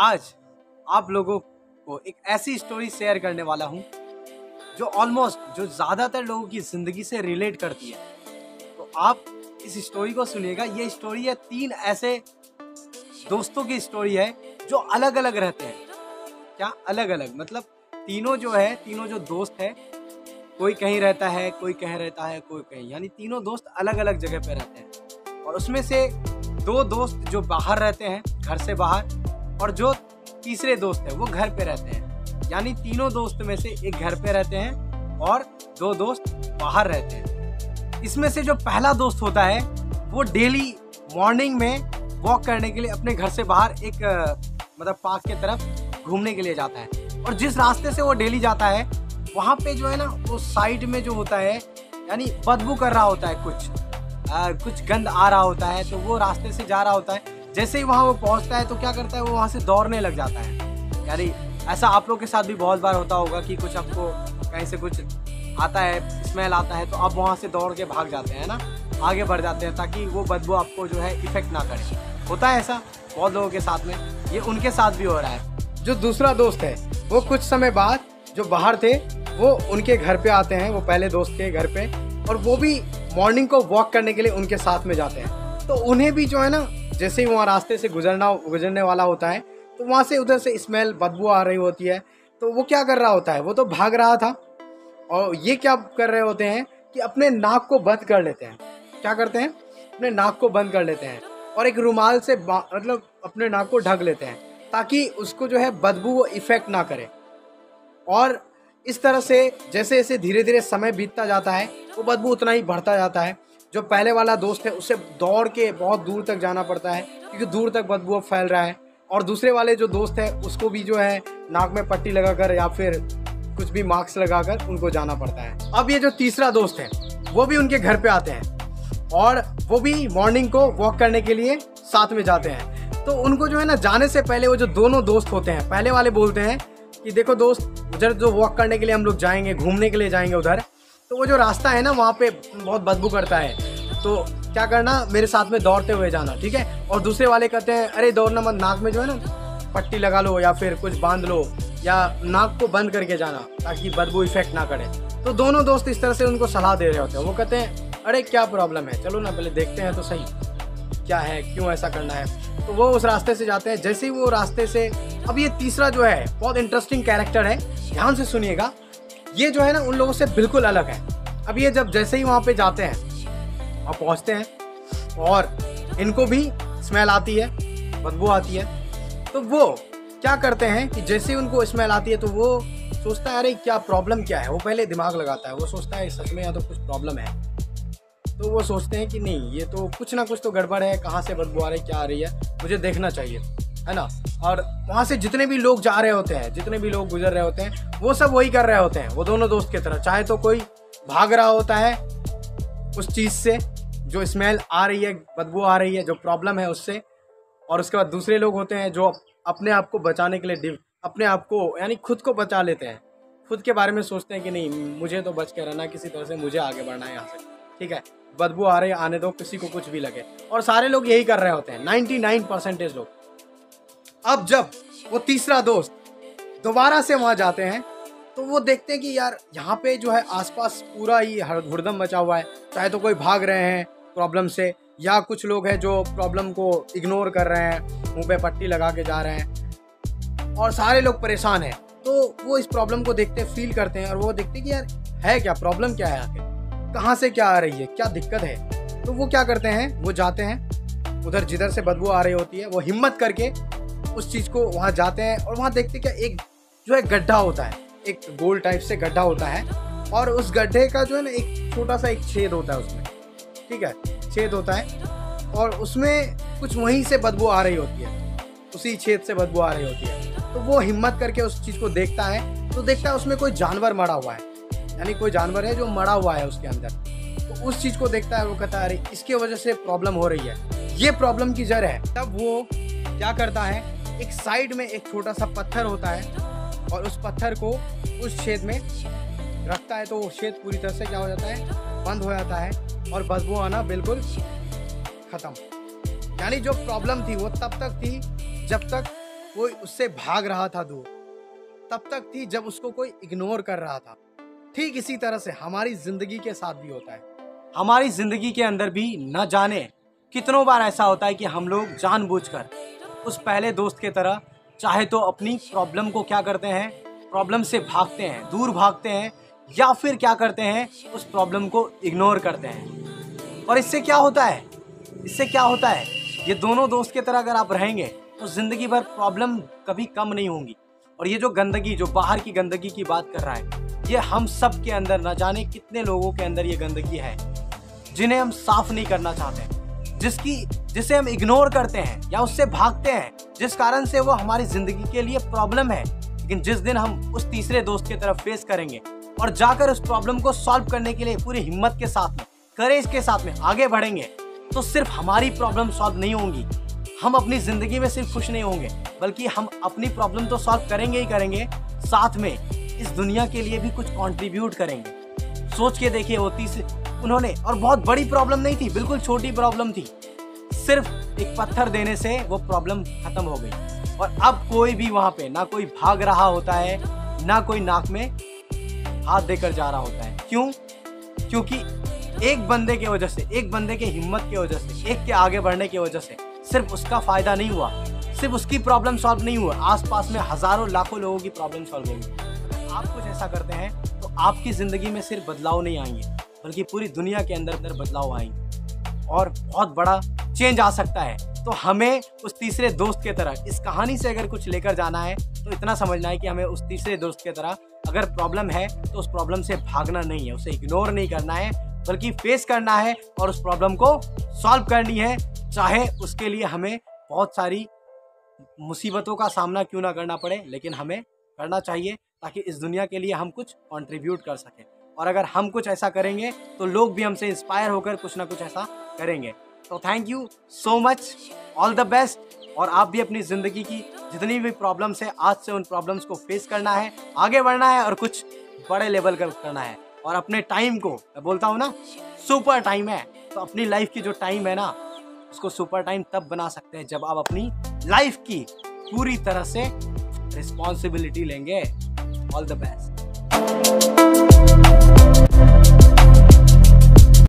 आज आप लोगों को एक ऐसी स्टोरी शेयर करने वाला हूँ जो ज़्यादातर लोगों की ज़िंदगी से रिलेट करती है। तो आप इस स्टोरी को सुनिएगा। ये स्टोरी है 3 ऐसे दोस्तों की स्टोरी है जो अलग अलग रहते हैं। क्या अलग अलग मतलब तीनों जो दोस्त है, कोई कहीं रहता है, कोई कहीं रहता है, कोई कहीं, यानी तीनों दोस्त अलग अलग जगह पे रहते हैं। और उसमें से 2 दोस्त जो बाहर रहते हैं, घर से बाहर, और जो तीसरे दोस्त है वो घर पे रहते हैं। यानी तीनों दोस्त में से एक घर पे रहते हैं और 2 दोस्त बाहर रहते हैं। इसमें से जो पहला दोस्त होता है वो डेली मॉर्निंग में वॉक करने के लिए अपने घर से बाहर एक पार्क के तरफ घूमने के लिए जाता है। और जिस रास्ते से वो डेली जाता है वहाँ पे जो है ना, वो साइड में जो होता है, यानी बदबू कर रहा होता है, कुछ गंद आ रहा होता है। तो वो रास्ते से जा रहा होता है, जैसे ही वहाँ वो पहुँचता है तो क्या करता है, वो वहाँ से दौड़ने लग जाता है। यानी ऐसा आप लोग के साथ भी बहुत बार होता होगा कि कुछ आपको कहीं से कुछ आता है, स्मेल आता है, तो आप वहाँ से दौड़ के भाग जाते हैं ना, आगे बढ़ जाते हैं ताकि वो बदबू आपको जो है इफेक्ट ना करे। होता है ऐसा बहुत लोगों के साथ में, ये उनके साथ भी हो रहा है। जो दूसरा दोस्त है वो कुछ समय बाद जो बाहर थे वो उनके घर पे आते हैं, वो पहले दोस्त के घर पे, और वो भी मॉर्निंग को वॉक करने के लिए उनके साथ में जाते हैं। तो उन्हें भी जो है ना, जैसे ही वहाँ रास्ते से गुजरने वाला होता है तो वहाँ से उधर से स्मेल बदबू आ रही होती है। तो वो क्या कर रहा होता है, वो तो भाग रहा था, और ये क्या कर रहे होते हैं कि अपने नाक को बंद कर लेते हैं। क्या करते हैं, अपने नाक को बंद कर लेते हैं और एक रुमाल से अपने नाक को ढक लेते हैं ताकि उसको जो है बदबू वो इफेक्ट ना करे। और इस तरह से जैसे जैसे धीरे धीरे समय बीतता जाता है वो बदबू उतना ही बढ़ता जाता है। जो पहले वाला दोस्त है उसे दौड़ के बहुत दूर तक जाना पड़ता है क्योंकि दूर तक बदबू फैल रहा है। और दूसरे वाले जो दोस्त है उसको भी जो है नाक में पट्टी लगाकर या फिर कुछ भी मास्क लगाकर उनको जाना पड़ता है। अब ये जो तीसरा दोस्त है वो भी उनके घर पे आते हैं और वो भी मॉर्निंग को वॉक करने के लिए साथ में जाते हैं। तो उनको जो है ना, जाने से पहले वो जो दोनों दोस्त होते हैं, पहले वाले बोलते हैं कि देखो दोस्त, उधर जो वॉक करने के लिए हम लोग जाएंगे, घूमने के लिए जाएंगे उधर, तो वो जो रास्ता है ना वहाँ पे बहुत बदबू करता है, तो क्या करना, मेरे साथ में दौड़ते हुए जाना, ठीक है। और दूसरे वाले कहते हैं अरे दौड़ना मत, नाक में जो है ना पट्टी लगा लो या फिर कुछ बांध लो या नाक को बंद करके जाना ताकि बदबू इफेक्ट ना करे। तो दोनों दोस्त इस तरह से उनको सलाह दे रहे होते हैं। वो कहते हैं अरे क्या प्रॉब्लम है, चलो ना पहले देखते हैं तो सही क्या है, क्यों ऐसा करना है। तो वो उस रास्ते से जाते हैं। जैसे ही वो रास्ते से, अब ये तीसरा जो है बहुत इंटरेस्टिंग कैरेक्टर है, ध्यान से सुनिएगा। ये जो है ना उन लोगों से बिल्कुल अलग है। अब ये जब जैसे ही वहाँ पे जाते हैं और पहुँचते हैं और इनको भी स्मेल आती है, बदबू आती है, तो वो क्या करते हैं कि जैसे ही उनको स्मेल आती है तो वो सोचता है अरे क्या प्रॉब्लम क्या है। वो पहले दिमाग लगाता है, वो सोचता है सच में या तो कुछ प्रॉब्लम है। तो वो सोचते हैं कि नहीं, ये तो कुछ ना कुछ तो गड़बड़ है, कहाँ से बदबू आ रही, क्या आ रही है, मुझे देखना चाहिए, है ना। और वहाँ से जितने भी लोग जा रहे होते हैं, जितने भी लोग गुजर रहे होते हैं, वो सब वही कर रहे होते हैं, वो दोनों दोस्त की तरह। चाहे तो कोई भाग रहा होता है उस चीज़ से जो स्मेल आ रही है, बदबू आ रही है, जो प्रॉब्लम है उससे, और उसके बाद दूसरे लोग होते हैं जो अपने आप को बचाने के लिए अपने आप को यानी खुद को बचा लेते हैं, खुद के बारे में सोचते हैं कि नहीं, मुझे तो बच के रहना, किसी तरह से मुझे आगे बढ़ना है यहाँ से, ठीक है, बदबू आ रही है, आने दो, किसी को कुछ भी लगे। और सारे लोग यही कर रहे होते हैं, 99% लोग। अब जब वो तीसरा दोस्त दोबारा से वहाँ जाते हैं तो वो देखते हैं कि यार यहाँ पे जो है आसपास पूरा ही हुड़दम मचा हुआ है। चाहे तो कोई भाग रहे हैं प्रॉब्लम से, या कुछ लोग हैं जो प्रॉब्लम को इग्नोर कर रहे हैं, मुंह पे पट्टी लगा के जा रहे हैं, और सारे लोग परेशान हैं। तो वो इस प्रॉब्लम को देखते, फील करते हैं, और वो देखते हैं कि यार है क्या प्रॉब्लम, क्या है आखिर, कहाँ से क्या आ रही है, क्या दिक्कत है। तो वो क्या करते हैं, वो जाते हैं उधर जिधर से बदबू आ रही होती है, वो हिम्मत करके उस चीज़ को वहाँ जाते हैं। और वहाँ देखते क्या, एक जो है गड्ढा होता है, एक गोल टाइप से गड्ढा होता है, और उस गड्ढे का जो है ना एक छोटा सा एक छेद होता है उसमें, ठीक है, छेद होता है, और उसमें कुछ वहीं से बदबू आ रही होती है, उसी छेद से बदबू आ रही होती है। तो वो हिम्मत करके उस चीज़ को देखता है, तो देखता है उसमें कोई जानवर मरा हुआ है, यानी कोई जानवर है जो मरा हुआ है उसके अंदर। तो उस चीज़ को देखता है, वो कहता है अरे इसके वजह से प्रॉब्लम हो रही है, ये प्रॉब्लम की जड़ है। तब वो क्या करता है, एक साइड में एक छोटा सा पत्थर होता है और उस पत्थर को उस छेद में रखता है, तो वो छेद पूरी तरह से क्या हो जाता है, बंद हो जाता है, और बदबू आना बिल्कुल ख़त्म। यानी जो प्रॉब्लम थी वो तब तक थी जब तक कोई उससे भाग रहा था दूर, तब तक थी जब उसको कोई इग्नोर कर रहा था। ठीक इसी तरह से हमारी जिंदगी के साथ भी होता है। हमारी जिंदगी के अंदर भी न जाने कितनों बार ऐसा होता है कि हम लोग जानबूझकर उस पहले दोस्त के तरह चाहे तो अपनी प्रॉब्लम को क्या करते हैं, प्रॉब्लम से भागते हैं, दूर भागते हैं, या फिर क्या करते हैं, उस प्रॉब्लम को इग्नोर करते हैं। और इससे क्या होता है, ये दोनों दोस्त की तरह अगर आप रहेंगे तो जिंदगी भर प्रॉब्लम कभी कम नहीं होंगी। और ये जो गंदगी, जो बाहर की गंदगी की बात कर रहा है, ये हम सब के अंदर न जाने कितने लोगों के अंदर ये गंदगी है जिन्हें हम साफ नहीं करना चाहते, जिसे हम इग्नोर करते हैं या उससे भागते हैं, जिस कारण से वो हमारी जिंदगी के लिए प्रॉब्लम है। लेकिन जिस दिन हम उस तीसरे दोस्त की तरफ फेस करेंगे और जाकर उस प्रॉब्लम को सॉल्व करने के लिए पूरी हिम्मत के साथ में, करेज के साथ में आगे बढ़ेंगे, तो सिर्फ हमारी प्रॉब्लम सॉल्व नहीं होंगी, हम अपनी जिंदगी में सिर्फ खुश नहीं होंगे, बल्कि हम अपनी प्रॉब्लम तो सॉल्व करेंगे ही करेंगे, साथ में इस दुनिया के लिए भी कुछ कंट्रीब्यूट करेंगे। सोच के देखिए, उन्होंने, और बहुत बड़ी प्रॉब्लम नहीं थी, बिल्कुल छोटी प्रॉब्लम थी, सिर्फ एक पत्थर देने से वो प्रॉब्लम खत्म हो गई। और अब कोई भी वहां पे ना कोई भाग रहा होता है, ना कोई नाक में हाथ देकर जा रहा होता है। क्यों? क्योंकि एक बंदे के वजह से, एक बंदे के हिम्मत की वजह से, एक के आगे बढ़ने की वजह से सिर्फ उसका फायदा नहीं हुआ, सिर्फ उसकी प्रॉब्लम सॉल्व नहीं हुआ, आसपास में हजारों लाखों लोगों की प्रॉब्लम सॉल्व होगी। आप कुछ ऐसा करते हैं तो आपकी जिंदगी में सिर्फ बदलाव नहीं आएंगे, बल्कि पूरी दुनिया के अंदर बदलाव आएंगे और बहुत बड़ा चेंज आ सकता है। तो हमें उस तीसरे दोस्त के तरह इस कहानी से अगर कुछ लेकर जाना है तो इतना समझना है कि हमें उस तीसरे दोस्त के तरह अगर प्रॉब्लम है तो उस प्रॉब्लम से भागना नहीं है, उसे इग्नोर नहीं करना है, बल्कि फेस करना है और उस प्रॉब्लम को सॉल्व करनी है, चाहे उसके लिए हमें बहुत सारी मुसीबतों का सामना क्यों ना करना पड़े, लेकिन हमें करना चाहिए ताकि इस दुनिया के लिए हम कुछ कंट्रीब्यूट कर सकें। और अगर हम कुछ ऐसा करेंगे तो लोग भी हमसे इंस्पायर होकर कुछ ना कुछ ऐसा करेंगे। तो thank you so much, all the best. और आप भी अपनी ज़िंदगी की जितनी भी प्रॉब्लम्स है, आज से उन प्रॉब्लम्स को फेस करना है, आगे बढ़ना है और कुछ बड़े लेवल का करना है। और अपने टाइम को, मैं बोलता हूँ ना, सुपर टाइम है, तो अपनी लाइफ की जो टाइम है ना, उसको सुपर टाइम तब बना सकते हैं जब आप अपनी लाइफ की पूरी तरह से रिस्पॉन्सिबिलिटी लेंगे। All the best.